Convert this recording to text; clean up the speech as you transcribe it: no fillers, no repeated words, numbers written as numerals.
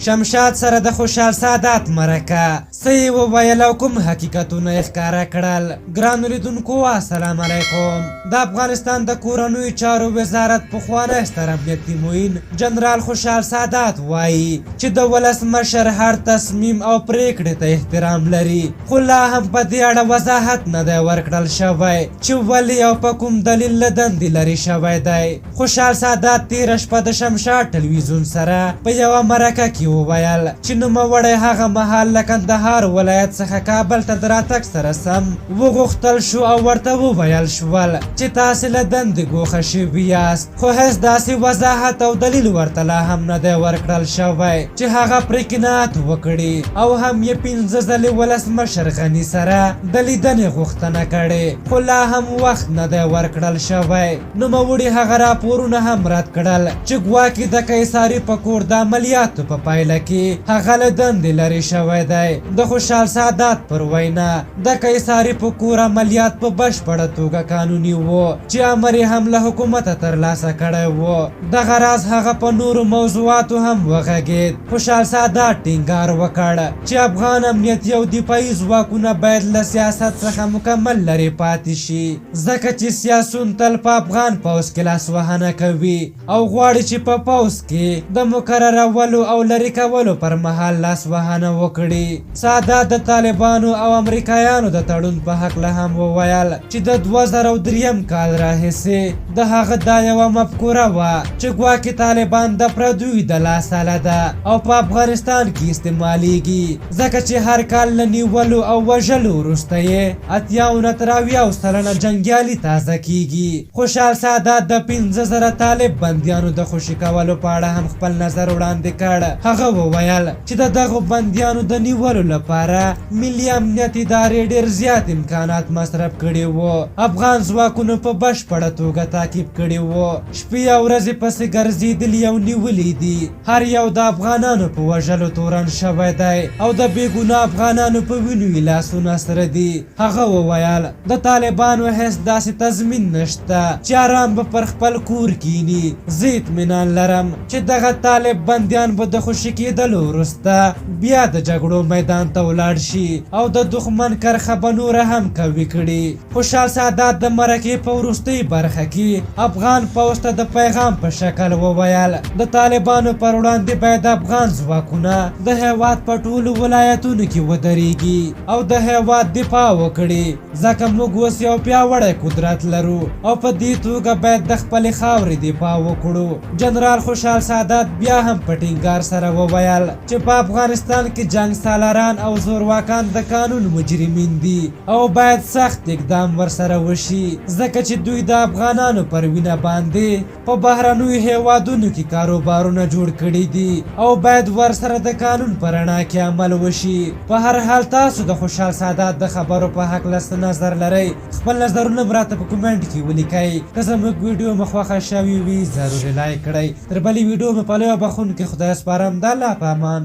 شمشاد سره د خوشحال سادات مرکه څه وویل او کوم حقیقتونه یې ښکاره کړل. ګرانو لیدونکو السلام علیکم. د افغانستان د کورنیو چارو وزارت پخوانی ستر امنیتي معین جنرال خوشحال سادات وایي چې د ولس مشر هر تصمیم او پریکړې ته احترام لري، خو لا هم په دې اړه وضاحت نه دی ورکړل شوی چې ولې او په کوم دلیل له دندې لرې شوی دی. خوشحال سادات تېره شپه د شمشاد ټلویزیون سره په یوه مرکه کې وویل چې نوموړی هغه مهال له کندهار ولایت څخه کابل ته د راتګ سره سم وغوښتل شو او ورته وویل شول چې تاسې له دندې ګوښه شوي یاست، خو هېڅ داسې وضاحت او دلیل ورته لا هم نه دی ورکړل شوی چې هغه پرې قناعت وکړي او هم یې 5 ځلې ولسمشر غني سره د لیدنې غوښتنه کړې، خو لا هم وخت نه دی ورکړل شوی. نوموړي هغه راپورونه هم رد کړل چې ګواکې د قیصاري په کور د عملیاتو په پایله کې هغه له دندې لرې شوی دی. د خوشحال سادات پر وینا د قیصاري په کور عملیات په بشپړه توګه قانوني و چې امر یې هم له حکومته ترلاسه کړی و. دغه راز هغه په نورو موضوعاتو هم وغږېد. خوشحال سادات ټینګار وکړ چې افغان امنیتي او دفاعي ځواکونه باید له سیاست څخه مکمل لرې پاتې شي، ځکه چې سیاسون تل په افغان پوځ کې لاسوهنه کوي او غواړي چې په پوځ کې د مقررولو او لرې کولو پر مهال لاسوهنه وکړي. سادات د طالبانو او امریکایانو د تړون په هکله هم وویل چې د 2003 کال راهیسې د هغه دا یوه مفکوره وه چې ګواکې طالبان د پردیو د لاساله ده او په افغانستان کې استعمالیږي، ځکه چې هر کال له نیولو او وژلو وروسته یې 80 نه تر 90 سلنه جنګیالي تازه کیږي. خوشحال سادات د 15,000 طالب بندیانو د خوشي کولو په اړه هم خپل نظر وړاندې کړ. هغه وویل چې د دغو بندیانو د نیولو لپاره ملي امنیت ادارې ډېر زیات امکانات مصرف کړي وو، افغان ځواکونو په بشپړه توګه تعقیب کړي وو، شپې او ورځې پسې ګرځېدلي او نیولي دي، هر یو د افغانانو په وژلو تورن شوی دی او د بېګناه افغانانو په وینو یې لاسونه سره دي. هغه وویل د طالبانو هېڅ داسې تضمین نشته چې ارام به پر خپل کور کینی. زه اطمینان لرم چې دغه طالب بندیان به د خوشي کېدلو وروسته بیا د جګړو میدان ته ولاړ شي او د دښمن کرښه به نوره هم قوي کړي. خوشحال سادات د مرکې په وروستۍ برخه کې افغان پوځ ته د پیغام په شکل وویل د طالبانو پر وړاندې باید افغان ځواکونه د هېواد په ټولو ولایتونو کې ودرېږي او د هېواد دفاع وکړي، ځکه موږ اوس یو پیاوړی قدرت لرو او په دې توګه باید د خپلې خاورې دفاع وکړو. جنرال خوشحال سادات بیا هم په ټینګار سره وویل چې په افغانستان کې جنګ سالاران او زورواکان د قانون مجرمین دي او باید سخت اقدام ورسره وشي، ځکه چې دوی د افغانانو پر وینه باندې په بهرنیو هېوادونو کې کاروبارونه جوړ کړي دي او باید ورسره د قانون په رڼا کې عمل وشي. په هر حال تاسو د خوشحال سادات د خبرو په هکله څه نظر لرئ؟ خپل نظرونه هم راته په کومنټ کې ولیکئ. که زموږ ویډیو مو خوښه شوې وي ضروري لایک کړئ. تر بلې ویډیو مې په لویه بخښونکي خدای سپارم. د الله په امان.